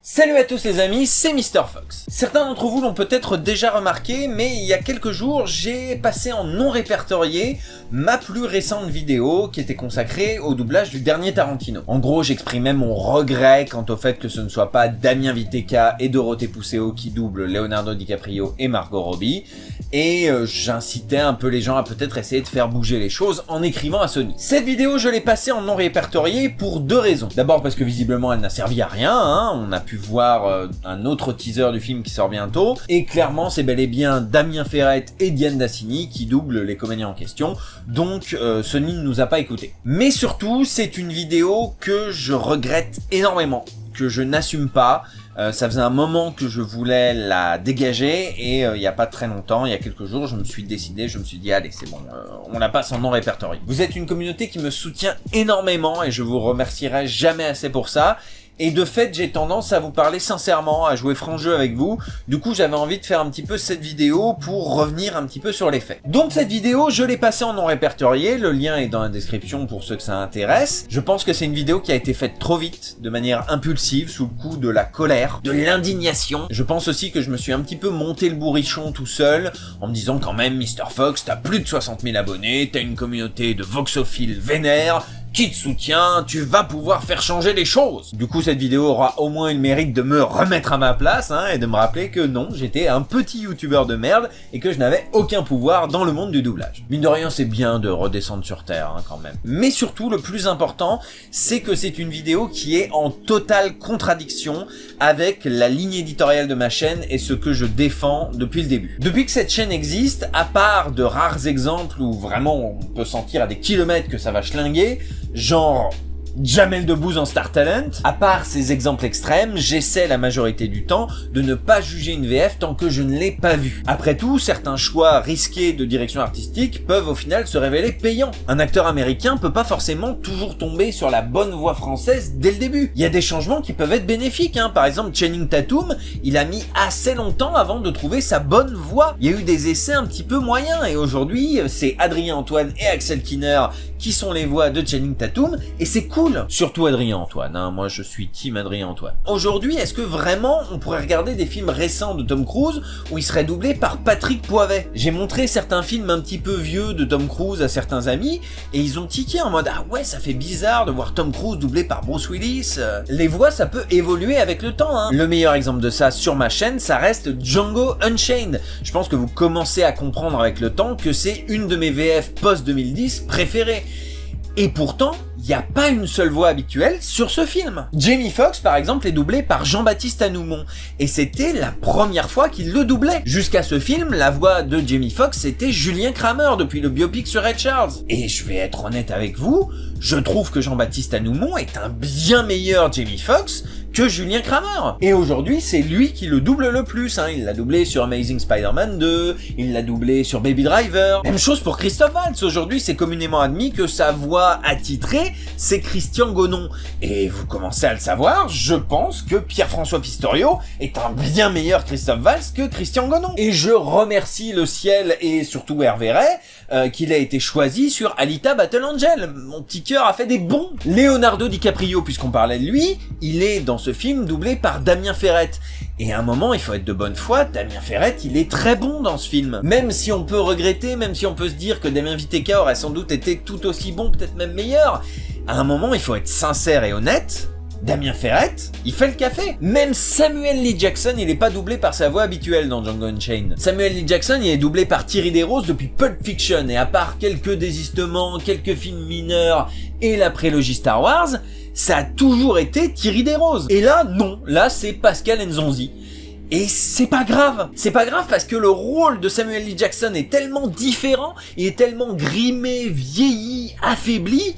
Salut à tous les amis, c'est Mr. Fox. Certains d'entre vous l'ont peut-être déjà remarqué, mais il y a quelques jours, j'ai passé en non répertorié ma plus récente vidéo qui était consacrée au doublage du dernier Tarantino. En gros, j'exprimais mon regret quant au fait que ce ne soit pas Damien Viteka et Dorothée Puceo qui doublent Leonardo DiCaprio et Margot Robbie, et j'incitais un peu les gens à peut-être essayer de faire bouger les choses en écrivant à Sony. Cette vidéo, je l'ai passée en non répertorié pour deux raisons. D'abord parce que visiblement elle n'a servi à rien, on a pu voir un autre teaser du film qui sort bientôt, et clairement c'est bel et bien Damien Ferrette et Diane Dassini qui doublent les comédiens en question, donc Sony ne nous a pas écoutés. Mais surtout, c'est une vidéo que je regrette énormément, que je n'assume pas. Ça faisait un moment que je voulais la dégager et il y a pas très longtemps, il y a quelques jours, je me suis dit allez c'est bon, on la passe en non répertorié. Vous êtes une communauté qui me soutient énormément et je vous remercierai jamais assez pour ça. Et de fait, j'ai tendance à vous parler sincèrement, à jouer franc jeu avec vous. Du coup, j'avais envie de faire un petit peu cette vidéo pour revenir un petit peu sur les faits. Donc cette vidéo, je l'ai passée en non répertorié. Le lien est dans la description pour ceux que ça intéresse. Je pense que c'est une vidéo qui a été faite trop vite, de manière impulsive, sous le coup de la colère, de l'indignation. Je pense aussi que je me suis un petit peu monté le bourrichon tout seul, en me disant quand même, Mr. Fox, t'as plus de 60 000 abonnés, t'as une communauté de voxophiles vénères, qui te soutient, tu vas pouvoir faire changer les choses. Du coup, cette vidéo aura au moins eu le mérite de me remettre à ma place, et de me rappeler que non, j'étais un petit youtubeur de merde, et que je n'avais aucun pouvoir dans le monde du doublage. Mine de rien, c'est bien de redescendre sur terre, quand même. Mais surtout, le plus important, c'est que c'est une vidéo qui est en totale contradiction avec la ligne éditoriale de ma chaîne et ce que je défends depuis le début. Depuis que cette chaîne existe, à part de rares exemples où vraiment on peut sentir à des kilomètres que ça va schlinguer, genre Jamel Debbouze en Star Talent, à part ces exemples extrêmes, j'essaie la majorité du temps de ne pas juger une VF tant que je ne l'ai pas vue. Après tout, certains choix risqués de direction artistique peuvent au final se révéler payants. Un acteur américain peut pas forcément toujours tomber sur la bonne voie française dès le début. Il y a des changements qui peuvent être bénéfiques, Par exemple, Channing Tatum, il a mis assez longtemps avant de trouver sa bonne voie. Il y a eu des essais un petit peu moyens, et aujourd'hui, c'est Adrien Antoine et Axel Kinner qui sont les voix de Channing Tatum, et c'est cool. Surtout Adrien Antoine, moi je suis team Adrien Antoine. Aujourd'hui, est-ce que vraiment on pourrait regarder des films récents de Tom Cruise où il serait doublé par Patrick Poivet? J'ai montré certains films un petit peu vieux de Tom Cruise à certains amis, et ils ont tiqué en mode « Ah ouais, ça fait bizarre de voir Tom Cruise doublé par Bruce Willis ». Les voix, ça peut évoluer avec le temps, Le meilleur exemple de ça sur ma chaîne, ça reste Django Unchained. Je pense que vous commencez à comprendre avec le temps que c'est une de mes VF post-2010 préférées. Et pourtant, il n'y a pas une seule voix habituelle sur ce film. Jamie Foxx, par exemple, est doublé par Jean-Baptiste Anoumon, et c'était la première fois qu'il le doublait. Jusqu'à ce film, la voix de Jamie Foxx, c'était Julien Kramer, depuis le biopic sur Ray Charles. Et je vais être honnête avec vous, je trouve que Jean-Baptiste Anoumon est un bien meilleur Jamie Foxx que Julien Kramer. Et aujourd'hui, c'est lui qui le double le plus, Il l'a doublé sur Amazing Spider-Man 2, il l'a doublé sur Baby Driver. Même chose pour Christophe Waltz. Aujourd'hui, c'est communément admis que sa voix attitrée, c'est Christian Gonon. Et vous commencez à le savoir, je pense que Pierre-François Pistorio est un bien meilleur Christophe Waltz que Christian Gonon. Et je remercie le ciel et surtout Hervé Ray, qu'il a été choisi sur Alita Battle Angel. Mon petit cœur a fait des bons. Leonardo DiCaprio, puisqu'on parlait de lui, il est dans ce film doublé par Damien Ferrette. Et à un moment, il faut être de bonne foi, Damien Ferrette, il est très bon dans ce film. Même si on peut regretter, même si on peut se dire que Damien Viteka aurait sans doute été tout aussi bon, peut-être même meilleur, à un moment, il faut être sincère et honnête. Damien Ferrette, il fait le café. Même Samuel L. Jackson, il est pas doublé par sa voix habituelle dans Django Unchained. Samuel L. Jackson, il est doublé par Thierry Desroses depuis Pulp Fiction, et à part quelques désistements, quelques films mineurs et la prélogie Star Wars, ça a toujours été Thierry Desroses. Et là, non. Là, c'est Pascal Nzonzi. Et c'est pas grave. C'est pas grave parce que le rôle de Samuel L. Jackson est tellement différent, il est tellement grimé, vieilli, affaibli,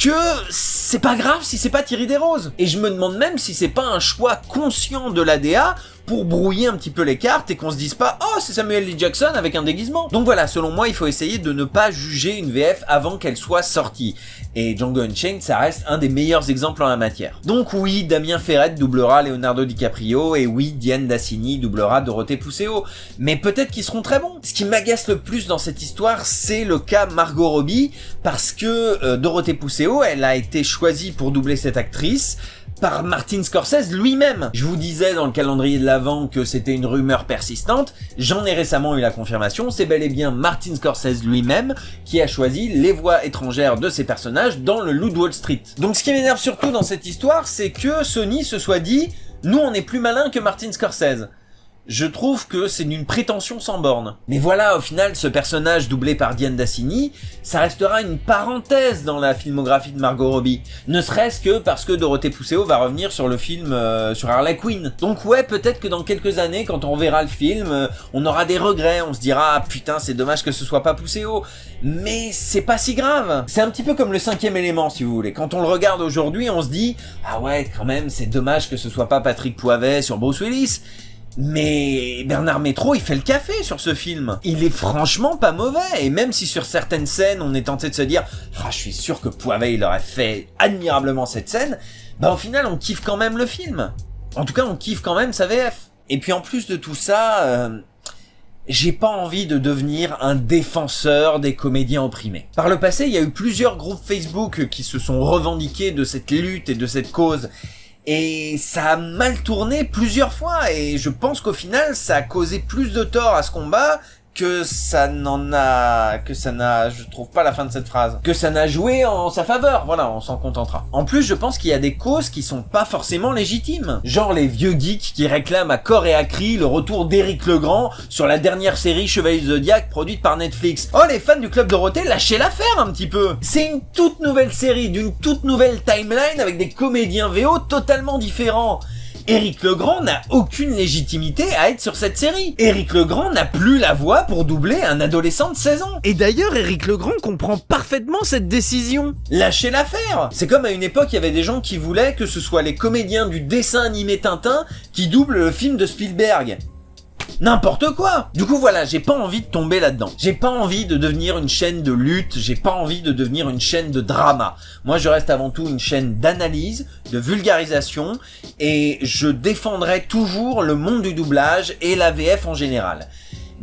que c'est pas grave si c'est pas Thierry Desroses. Et je me demande même si c'est pas un choix conscient de l'ADA pour brouiller un petit peu les cartes et qu'on se dise pas « Oh, c'est Samuel L. Jackson avec un déguisement ». Donc voilà, selon moi, il faut essayer de ne pas juger une VF avant qu'elle soit sortie. Et Django Unchained, ça reste un des meilleurs exemples en la matière. Donc oui, Damien Ferrette doublera Leonardo DiCaprio, et oui, Diane Dassini doublera Dorothée Puceo. Mais peut-être qu'ils seront très bons. Ce qui m'agace le plus dans cette histoire, c'est le cas Margot Robbie, parce que Dorothée Puceo, elle a été choisie pour doubler cette actrice, par Martin Scorsese lui-même. Je vous disais dans le calendrier de l'Avent que c'était une rumeur persistante, j'en ai récemment eu la confirmation, c'est bel et bien Martin Scorsese lui-même qui a choisi les voix étrangères de ses personnages dans Le Loup de Wall Street. Donc ce qui m'énerve surtout dans cette histoire, c'est que Sony se soit dit « Nous on est plus malin que Martin Scorsese ». Je trouve que c'est d'une prétention sans borne. Mais voilà, au final, ce personnage doublé par Diane Dassini, ça restera une parenthèse dans la filmographie de Margot Robbie. Ne serait-ce que parce que Dorothée Pousseau va revenir sur le film sur Harley Quinn. Donc ouais, peut-être que dans quelques années, quand on verra le film, on aura des regrets, on se dira « Ah putain, c'est dommage que ce soit pas Pousseau ». Mais c'est pas si grave. C'est un petit peu comme le 5e élément, si vous voulez. Quand on le regarde aujourd'hui, on se dit « Ah ouais, quand même, c'est dommage que ce soit pas Patrick Poivet sur Bruce Willis ». Mais Bernard Métro, il fait le café sur ce film. Il est franchement pas mauvais. Et même si sur certaines scènes, on est tenté de se dire « Ah, je suis sûr que Poivet, il aurait fait admirablement cette scène », bah au final, on kiffe quand même le film. En tout cas, on kiffe quand même sa VF. Et puis en plus de tout ça, j'ai pas envie de devenir un défenseur des comédiens opprimés. Par le passé, il y a eu plusieurs groupes Facebook qui se sont revendiqués de cette lutte et de cette cause. Et ça a mal tourné plusieurs fois, et je pense qu'au final, ça a causé plus de tort à ce combat que ça n'a, je trouve pas la fin de cette phrase, que ça n'a joué en sa faveur, voilà, on s'en contentera. En plus, je pense qu'il y a des causes qui sont pas forcément légitimes. Genre les vieux geeks qui réclament à corps et à cri le retour d'Éric Legrand sur la dernière série Chevalier du Zodiac produite par Netflix. Oh, les fans du Club Dorothée, lâchez l'affaire un petit peu. C'est une toute nouvelle série, d'une toute nouvelle timeline avec des comédiens VO totalement différents. Éric Legrand n'a aucune légitimité à être sur cette série. Éric Legrand n'a plus la voix pour doubler un adolescent de 16 ans. Et d'ailleurs, Éric Legrand comprend parfaitement cette décision. Lâchez l'affaire. C'est comme à une époque, il y avait des gens qui voulaient que ce soit les comédiens du dessin animé Tintin qui doublent le film de Spielberg. N'importe quoi. Du coup voilà, j'ai pas envie de tomber là-dedans. J'ai pas envie de devenir une chaîne de lutte, j'ai pas envie de devenir une chaîne de drama. Moi je reste avant tout une chaîne d'analyse, de vulgarisation, et je défendrai toujours le monde du doublage et la VF en général.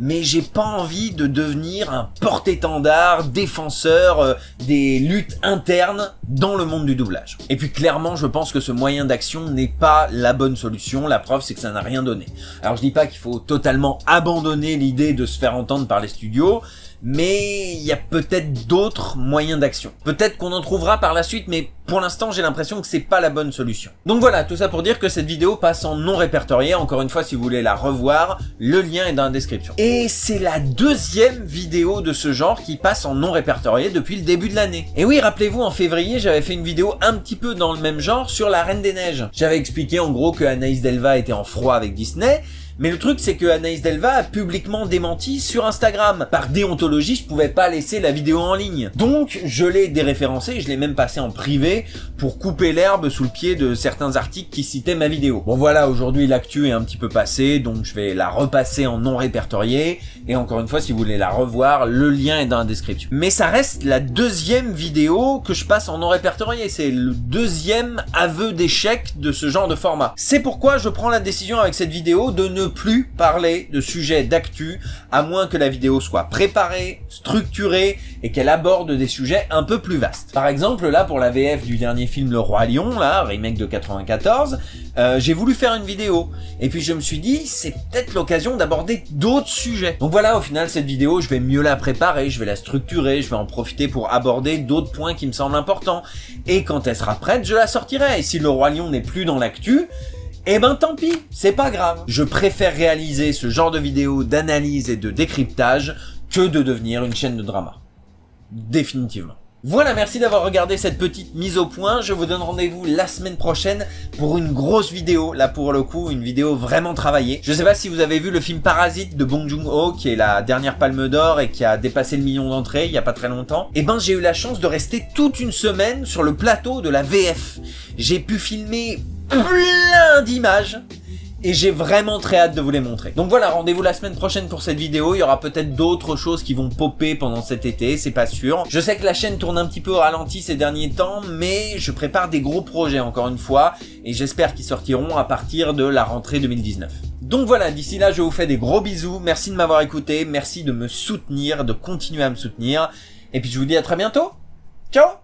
Mais j'ai pas envie de devenir un porte-étendard défenseur des luttes internes dans le monde du doublage. Et puis clairement, je pense que ce moyen d'action n'est pas la bonne solution. La preuve, c'est que ça n'a rien donné. Alors je dis pas qu'il faut totalement abandonner l'idée de se faire entendre par les studios, mais il y a peut-être d'autres moyens d'action. Peut-être qu'on en trouvera par la suite, mais pour l'instant, j'ai l'impression que c'est pas la bonne solution. Donc voilà, tout ça pour dire que cette vidéo passe en non répertorié. Encore une fois, si vous voulez la revoir, le lien est dans la description. Et c'est la deuxième vidéo de ce genre qui passe en non répertorié depuis le début de l'année. Et oui, rappelez-vous, en février, j'avais fait une vidéo un petit peu dans le même genre sur La Reine des Neiges. J'avais expliqué en gros que Anaïs Delva était en froid avec Disney. Mais le truc, c'est que Anaïs Delva a publiquement démenti sur Instagram. Par déontologie, je pouvais pas laisser la vidéo en ligne. Donc, je l'ai déréférencée, je l'ai même passé en privé pour couper l'herbe sous le pied de certains articles qui citaient ma vidéo. Bon voilà, aujourd'hui l'actu est un petit peu passée, donc je vais la repasser en non répertorié. Et encore une fois, si vous voulez la revoir, le lien est dans la description. Mais ça reste la deuxième vidéo que je passe en non répertorié. C'est le deuxième aveu d'échec de ce genre de format. C'est pourquoi je prends la décision avec cette vidéo de ne plus parler de sujets d'actu, à moins que la vidéo soit préparée, structurée et qu'elle aborde des sujets un peu plus vastes. Par exemple, là, pour la VF du dernier film Le Roi Lion, là, remake de 94, j'ai voulu faire une vidéo. Et puis je me suis dit, c'est peut-être l'occasion d'aborder d'autres sujets. Donc voilà, au final, cette vidéo, je vais mieux la préparer, je vais la structurer, je vais en profiter pour aborder d'autres points qui me semblent importants. Et quand elle sera prête, je la sortirai. Et si Le Roi Lion n'est plus dans l'actu, eh ben tant pis, c'est pas grave. Je préfère réaliser ce genre de vidéos d'analyse et de décryptage que de devenir une chaîne de drama. Définitivement. Voilà, merci d'avoir regardé cette petite mise au point. Je vous donne rendez-vous la semaine prochaine pour une grosse vidéo. Là, pour le coup, une vidéo vraiment travaillée. Je sais pas si vous avez vu le film Parasite de Bong Joon-ho, qui est la dernière Palme d'Or et qui a dépassé le 1 million d'entrées il y a pas très longtemps. Eh ben, j'ai eu la chance de rester toute une semaine sur le plateau de la VF. J'ai pu filmer plein d'images et j'ai vraiment très hâte de vous les montrer. Donc voilà, rendez-vous la semaine prochaine pour cette vidéo. Il y aura peut-être d'autres choses qui vont popper pendant cet été, c'est pas sûr. Je sais que la chaîne tourne un petit peu au ralenti ces derniers temps, mais je prépare des gros projets encore une fois et j'espère qu'ils sortiront à partir de la rentrée 2019. Donc voilà, d'ici là, je vous fais des gros bisous. Merci de m'avoir écouté, merci de me soutenir, de continuer à me soutenir. Et puis je vous dis à très bientôt. Ciao!